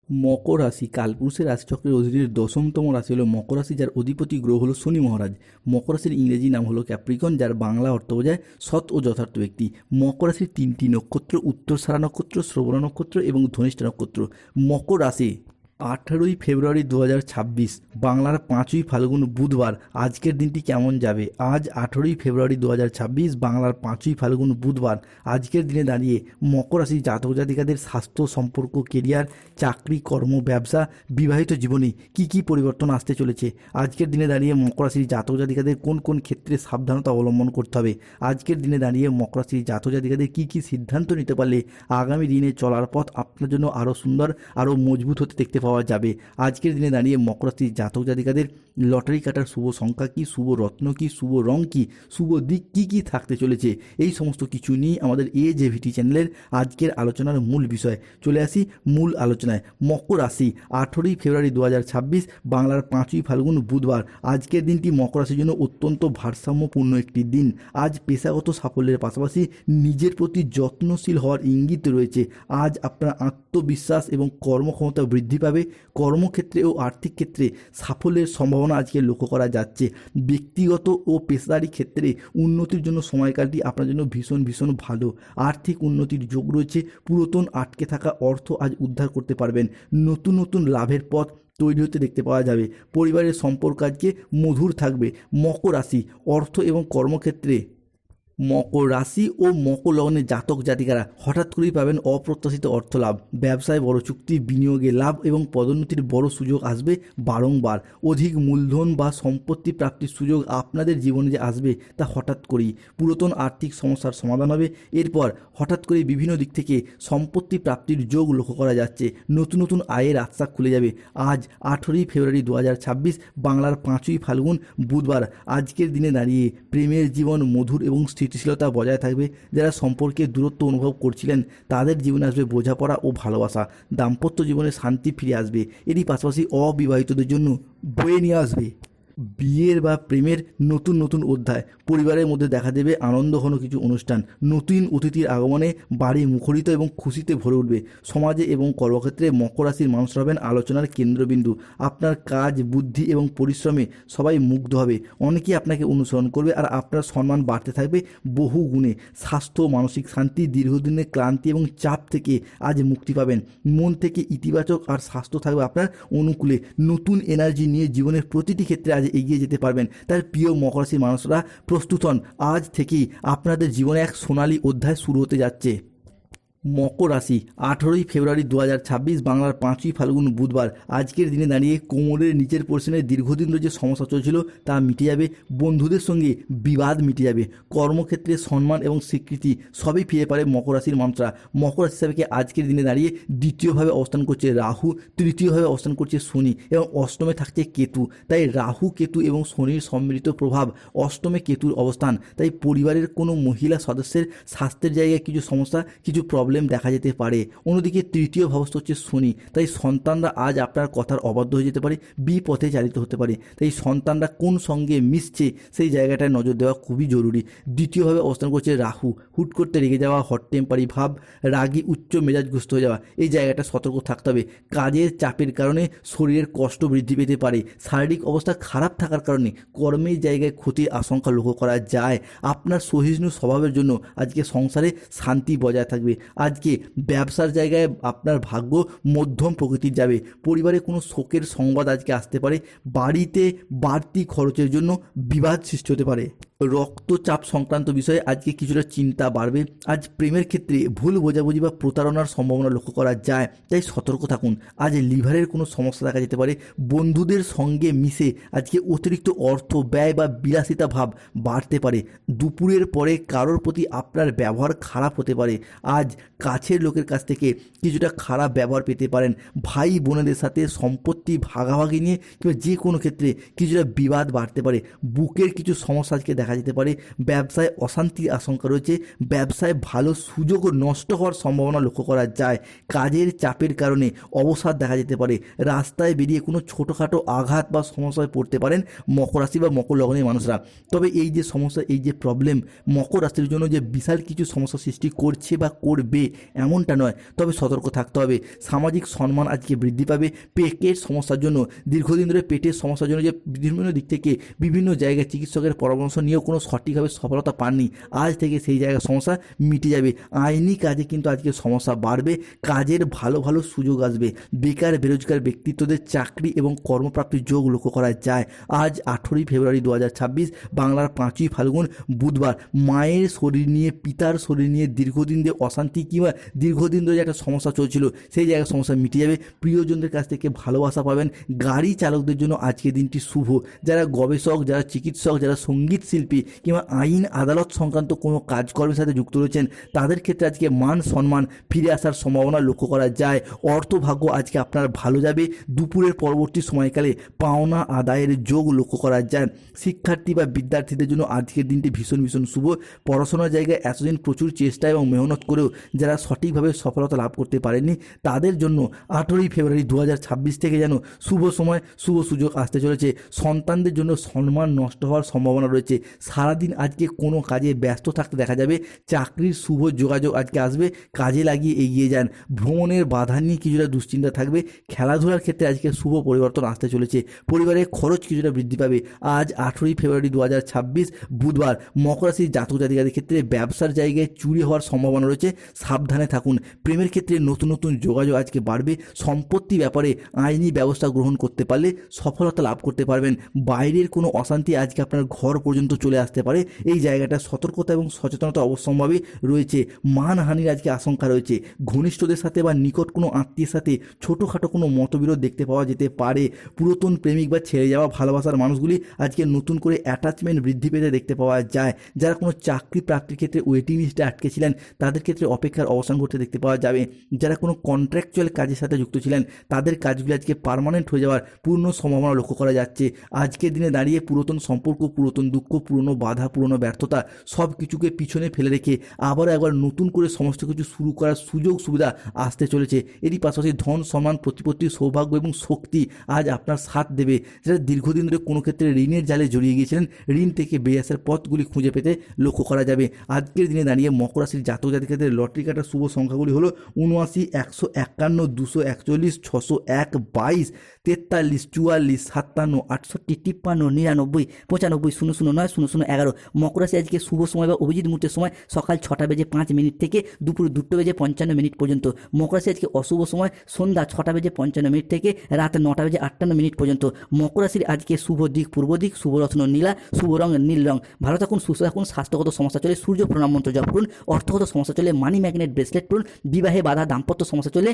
মকর রাশি কালপুরুষের রাশিচক্রের অধীনের দশমতম রাশি হলো মকর রাশি, যার অধিপতি গ্রহ হলো শনি মহারাজ। মকর রাশির ইংরেজি নাম হলো ক্যাপ্রিকন, যার বাংলা অর্থ বোঝায় সৎ ও যথার্থ ব্যক্তি। মকর রাশির তিনটি নক্ষত্র উত্তরসারা নক্ষত্র, শ্রবণা নক্ষত্র এবং ধনিষ্ঠা নক্ষত্র। মকর রাশি 18ই ফেব্রুয়ারি 2026 বাংলার 5ই ফাল্গুন বুধবার। আজকের দিনটি কেমন যাবে? আজ 18ই ফেব্রুয়ারি 2026 বাংলার 5ই ফাল্গুন বুধবার। আজকের দিনে দাঁড়িয়ে মকর রাশির জাতক জাতিকাদের স্বাস্থ্য, সম্পর্ক, কেরিয়ার, চাকরি, কর্ম, ব্যবসা, বিবাহিত জীবনে কি কি পরিবর্তন আসতে চলেছে? আজকের দিনে দাঁড়িয়ে মকর রাশির জাতক জাতিকাদের কোন কোন ক্ষেত্রে সাবধানতা অবলম্বন করতে হবে? আজকের দিনে দাঁড়িয়ে মকর রাশির জাতক জাতিকাদের কী কী সিদ্ধান্ত নিতে পারলে আগামী দিনে চলার পথ আপনার জন্য আরও সুন্দর, আরও মজবুত হতে দেখতে পাওয়া যাবে? আজকের দিনে দাঁড়িয়ে মকর রাশির জাতক জাতিকাদের লটারি কাটার শুভ সংখ্যা কী, শুভ রত্ন কী, শুভ রং কী, শুভ দিক কী কী থাকতে চলেছে, এই সমস্ত কিছু নিয়ে আমাদের AJVT চ্যানেলের আজকের আলোচনার মূল বিষয়। চলে আসি মূল আলোচনায়। মকর রাশি 18ই ফেব্রুয়ারি 2026 বাংলার 5ই ফাল্গুন বুধবার। আজকের দিনটি মকর রাশির জন্য অত্যন্ত ভারসাম্যপূর্ণ একটি দিন। আজ পেশাগত সাফল্যের পাশাপাশি নিজের প্রতি যত্নশীল হওয়ার ইঙ্গিত রয়েছে। আজ আপনার আত্মবিশ্বাস এবং কর্মক্ষমতা বৃদ্ধি পাবে। কর্মক্ষেত্রে ও আর্থিক ক্ষেত্রে সাফল্যের সম্ভাবনা আজকে লক্ষ্য করা যাচ্ছে। ব্যক্তিগত ও পেশাদারি ক্ষেত্রে উন্নতির জন্য সময়কালটি আপনার জন্য ভীষণ ভীষণ ভালো। আর্থিক উন্নতির যোগ রয়েছে। পুরাতন আটকে থাকা অর্থ আজ উদ্ধার করতে পারবেন। নতুন নতুন লাভের পথ তৈরি হতে দেখতে পাওয়া যাবে। পরিবারের সম্পর্ক আজকে মধুর থাকবে। মকর রাশি অর্থ এবং কর্মক্ষেত্রে মকর রাশি ও মকর লগ্নের জাতক জাতিকারা হঠাৎ করেই পাবেন অপ্রত্যাশিত অর্থ লাভ। ব্যবসায় বড় চুক্তি, বিনিয়োগে লাভ এবং পদোন্নতির বড় সুযোগ আসবে বারংবার। অধিক মূলধন বা সম্পত্তি প্রাপ্তির সুযোগ আপনাদের জীবনে যে আসবে তা হঠাৎ করেই। পুরাতন আর্থিক সমস্যার সমাধান হবে। এরপর হঠাৎ করে বিভিন্ন দিক থেকে সম্পত্তি প্রাপ্তির যোগ লক্ষ্য করা যাচ্ছে। নতুন নতুন আয়ের রাস্তা খুলে যাবে। আজ 18ই ফেব্রুয়ারি 2026 বাংলার 5ই ফাল্গুন বুধবার। আজকের দিনে দাঁড়িয়ে প্রেমের জীবন মধুর এবং স্থিতিশীলতা বজায় থাকবে। যারা সম্পর্কে দূরত্ব অনুভব করছিলেন তাদের জীবনে আসবে বোঝাপড়া ও ভালোবাসা। দাম্পত্য জীবনে শান্তি ফিরে আসবে। এরই পাশাপাশি অবিবাহিতদের জন্য বয়ে নিয়ে আসবে বিয়ের বা প্রেমের নতুন নতুন অধ্যায়। পরিবারের মধ্যে দেখা দেবে আনন্দঘন কিছু অনুষ্ঠান। নতুন অতিথির আগমনে বাড়ি মুখরিত এবং খুশিতে ভরে উঠবে। সমাজে এবং কর্মক্ষেত্রে মকর রাশির মানুষরা হবেন আলোচনার কেন্দ্রবিন্দু। আপনার কাজ, বুদ্ধি এবং পরিশ্রমে সবাই মুগ্ধ হবে। অনেকেই আপনাকে অনুসরণ করবে আর আপনার সম্মান বাড়তে থাকবে বহু গুণে। স্বাস্থ্য, মানসিক শান্তি, দীর্ঘদিনের ক্লান্তি এবং চাপ থেকে আজ মুক্তি পাবেন। মন থেকে ইতিবাচক আর স্বাস্থ্য থাকবে আপনার অনুকূলে। নতুন এনার্জি নিয়ে জীবনের প্রতিটি ক্ষেত্রে আজ এগিয়ে যেতে পারবেন। তার প্রিয় মকর রাশির মানুষরা প্রস্তুত হন। আজ থেকেই আপনাদের জীবনে এক সোনালী অধ্যায় শুরু হতে যাচ্ছে। মকর রাশি 18ই ফেব্রুয়ারি 2026 বাংলার 5ই ফাল্গুন বুধবার। আজকের দিনে দাঁড়িয়ে কোমরের নিচের পোর্শনে দীর্ঘদিন ধরে যে সমস্যা চলছিল তা মিটে যাবে। বন্ধুদের সঙ্গে বিবাদ মিটে যাবে। কর্মক্ষেত্রে সম্মান এবং স্বীকৃতি সবই ফিরে পারে মকর রাশির মানুষরা। মকর রাশি হিসাবে আজকের দিনে দাঁড়িয়ে দ্বিতীয়ভাবে অবস্থান করছে রাহু, তৃতীয়ভাবে অবস্থান করছে শনি এবং অষ্টমে থাকছে কেতু। তাই রাহু, কেতু এবং শনির সম্মিলিত প্রভাব, অষ্টমে কেতুর অবস্থান, তাই পরিবারের কোনো মহিলা সদস্যের স্বাস্থ্যের জায়গায় কিছু সমস্যা, কিছু প্রবলেম দেখা যেতে পারে। অন্যদিকে তৃতীয় ভাবস্থ হচ্ছে শনি, তাই সন্তানরা আজ আপনার কথার অবাধ্য হয়ে যেতে পারে, বিপথে চালিত হতে পারে। তাই সন্তানরা কোন সঙ্গে মিশছে সেই জায়গাটায় নজর দেওয়া খুবই জরুরি। দ্বিতীয়ভাবে অবস্থান করছে রাহু, হুট করতে রেগে যাওয়া, হট টেম্পারি ভাব, রাগী, উচ্চ মেজাজগ্রস্ত হয়ে যাওয়া, এই জায়গাটা সতর্ক থাকতে হবে। কাজের চাপের কারণে শরীরের কষ্ট বৃদ্ধি পেতে পারে। শারীরিক অবস্থা খারাপ থাকার কারণে কর্মের জায়গায় ক্ষতির আশঙ্কা লক্ষ্য করা যায়। আপনার সহিষ্ণু স্বভাবের জন্য আজকে সংসারে শান্তি বজায় থাকবে। আজকে ব্যবসার জায়গায় আপনার ভাগ্য মধ্যম প্রকৃতির যাবে। পরিবারে কোনো শোকের সংবাদ আজকে আসতে পারে। বাড়িতে বাড়তি খরচের জন্য বিবাদ সৃষ্টি হতে পারে। রক্তচাপ সংক্রান্ত বিষয়ে আজকে কিছুটা চিন্তা বাড়বে। আজ প্রেমের ক্ষেত্রে ভুল বোঝাবুঝি বা প্রতারণার সম্ভাবনা লক্ষ্য করা যায়, তাই সতর্ক থাকুন। আজ লিভারের কোনো সমস্যা দেখা যেতে পারে। বন্ধুদের সঙ্গে মিশে আজকে অতিরিক্ত অর্থ ব্যয় বা বিলাসিতা ভাব বাড়তে পারে। দুপুরের পরে কারোর প্রতি আপনার ব্যবহার খারাপ হতে পারে। আজ কাছের লোকের কাছ থেকে কিছুটা খারাপ ব্যবহার পেতে পারেন। ভাই বোনেদের সাথে সম্পত্তি ভাগাভাগি নিয়ে কিংবা যে কোনো ক্ষেত্রে কিছুটা বিবাদ বাড়তে পারে। বুকের কিছু সমস্যা আজকে দেখা দেখা যেতে পারে, ব্যবসায় অশান্তির আশঙ্কা রয়েছে, ব্যবসায় ভালো সুযোগ নষ্ট হওয়ার সম্ভাবনা লক্ষ্য করা যায়, কাজের চাপের কারণে অবসাদ দেখা যেতে পারে, রাস্তায় বেরিয়ে কোনো ছোটোখাটো আঘাত বা সমস্যায় পড়তে পারেন মকর রাশি বা মকর লগ্নের মানুষরা। তবে এই যে সমস্যা, এই যে প্রবলেম মকর রাশির জন্য যে বিশাল কিছু সমস্যা সৃষ্টি করছে বা করবে এমনটা নয়, তবে সতর্ক থাকতে হবে। সামাজিক সম্মান আজকে বৃদ্ধি পাবে। পেটের সমস্যার জন্য, দীর্ঘদিন ধরে পেটের সমস্যার জন্য যে বিভিন্ন দিক থেকে বিভিন্ন জায়গায় চিকিৎসকের পরামর্শ নিয়েও কোনো সঠিকভাবে সফলতা পাননি, আজ থেকে সেই জায়গার সমস্যা মিটে যাবে। আইনি কাজে কিন্তু আজকে সমস্যা বাড়বে, কাজের ভালো ভালো সুযোগ আসবে। বেকার বেরোজগার ব্যক্তিত্বদের চাকরি এবং কর্মপ্রাপ্তির যোগ লক্ষ্য করা যায়। আজ 18ই ফেব্রুয়ারি 2026, বাংলার 5ই ফাল্গুন, বুধবার। মায়ের শরীর নিয়ে, পিতার শরীর নিয়ে দীর্ঘদিন ধরে অশান্তি কিংবা দীর্ঘদিন ধরে একটা সমস্যা চলছিল, সেই জায়গার সমস্যা মিটে যাবে। প্রিয়জনদের কাছ থেকে ভালোবাসা পাবেন। গাড়ি চালকদের জন্য আজকের দিনটি শুভ। যারা গবেষক, যারা চিকিৎসক, যারা সঙ্গীত শিল্পী কিংবা আইন আদালত সংক্রান্ত কোনো কাজকর্মের সাথে যুক্ত রয়েছেন, তাদের ক্ষেত্রে আজকে মান সম্মান ফিরে আসার সম্ভাবনা লক্ষ্য করা যায়। অর্থভাগ্য আজকে আপনার ভালো যাবে। দুপুরের পরবর্তী সময়কালে পাওনা আদায়ের যোগ লক্ষ্য করা যায়। শিক্ষার্থী বা বিদ্যার্থীদের জন্য আজকের দিনটি ভীষণ ভীষণ শুভ। পড়াশোনার জায়গায় এতদিন প্রচুর চেষ্টা এবং মেহনত করেও যারা সঠিকভাবে সফলতা লাভ করতে পারেননি, তাদের জন্য 18ই ফেব্রুয়ারি 2026 থেকে যেন শুভ সময়, শুভ সুযোগ আসতে চলেছে। সন্তানদের জন্য সম্মান নষ্ট হওয়ার সম্ভাবনা রয়েছে। সারাদিন আজকে কোনো কাজে ব্যস্ত থাকতে দেখা যাবে। চাকরির শুভ যোগাযোগ আজকে আসবে, কাজে লাগিয়ে এগিয়ে যান। ভ্রমণের বাধা নিয়ে কিছুটা দুশ্চিন্তা থাকবে। খেলাধুলার ক্ষেত্রে আজকে শুভ পরিবর্তন আসতে চলেছে। পরিবারের খরচ কিছুটা বৃদ্ধি পাবে। আজ 18ই ফেব্রুয়ারি 2026, বুধবার। মকর রাশির জাতক জাতিকাদের ক্ষেত্রে ব্যবসার জায়গায় চুরি হওয়ার সম্ভাবনা রয়েছে, সাবধানে থাকুন। প্রেমের ক্ষেত্রে নতুন নতুন যোগাযোগ আজকে বাড়বে। সম্পত্তি ব্যাপারে আইনি ব্যবস্থা গ্রহণ করতে পারলে সফলতা লাভ করতে পারবেন। বাইরের কোনো অশান্তি আজকে আপনার ঘর পর্যন্ত চলে আসতে পারে, এই জায়গাটা সতর্কতা এবং সচেতনতা অবশ্যম্ভাবী রয়েছে। মানহানির আজকে আশঙ্কা রয়েছে। ঘনিষ্ঠদের সাথে বা নিকট কোনো আত্মীয়ের সাথে ছোটোখাটো কোনো মতবিরোধ দেখতে পাওয়া যেতে পারে। পুরাতন প্রেমিক বা ছেড়ে যাওয়া ভালোবাসার মানুষগুলি আজকে নতুন করে অ্যাটাচমেন্ট বৃদ্ধি পেতে দেখতে পাওয়া যায়। যারা কোনো চাকরি প্রাপ্তির ক্ষেত্রে ওয়েটিং লিস্টে আটকে ছিলেন, তাদের ক্ষেত্রে অপেক্ষার অবসান ঘটতে দেখতে পাওয়া যাবে। যারা কোনো কন্ট্রাকচুয়াল কাজের সাথে যুক্ত ছিলেন, তাদের কাজগুলি আজকে পার্মানেন্ট হয়ে যাওয়ার পূর্ণ সম্ভাবনা লক্ষ্য করা যাচ্ছে। আজকের দিনে দাঁড়িয়ে পুরাতন সম্পর্ক, পুরাতন দুঃখ, পুরনো বাধা, পুরনো ব্যর্থতা সব কিছুকে পিছনে ফেলে রেখে আবারও একবার নতুন করে সমস্ত কিছু শুরু করার সুযোগ সুবিধা আসতে চলেছে। এরই পাশাপাশি ধন, সম্মান, প্রতিপত্তি, সৌভাগ্য এবং শক্তি আজ আপনার সাথ দেবে। যারা দীর্ঘদিন ধরে কোনো ক্ষেত্রে ঋণের জালে জড়িয়ে গিয়েছিলেন, ঋণ থেকে বেরিয়ে আসার পথগুলি খুঁজে পেতে লক্ষ্য করা যাবে। আজকের দিনে দাঁড়িয়ে মকর রাশির জাতক জাতিকাদের লটারি কাটার শুভ সংখ্যাগুলি হলো 79, 151, 241, 601, 22, 43, 44, 57, 68, 53, 99, 95, 009, 0011। মকর রাশি আজকে শুভ সময় বা অভিজিৎ মুহূর্তের সময় সকাল 6টা বেজে 5 মিনিট থেকে দুপুর 2টো বেজে 55 মিনিট পর্যন্ত। মকর রাশি আজকে অশুভ সময় সন্ধ্যা 6টা বেজে 55 মিনিট থেকে রাত 9টা বেজে 58 মিনিট পর্যন্ত। মকর রাশির আজকে শুভ দিক পূর্ব দিক, শুভ রত্ন নীলা, শুভ রং নীল রং। ভালো থাকুন, সুস্থ থাকুন। স্বাস্থ্যগত সমস্যা চলে সূর্য প্রণাম মন্ত্র জপ করুন। অর্থগত সমস্যা চলে মানি ম্যাগনেট ব্রেসলেট করুন। বিবাহে বাধা, দাম্পত্য সমস্যা চলে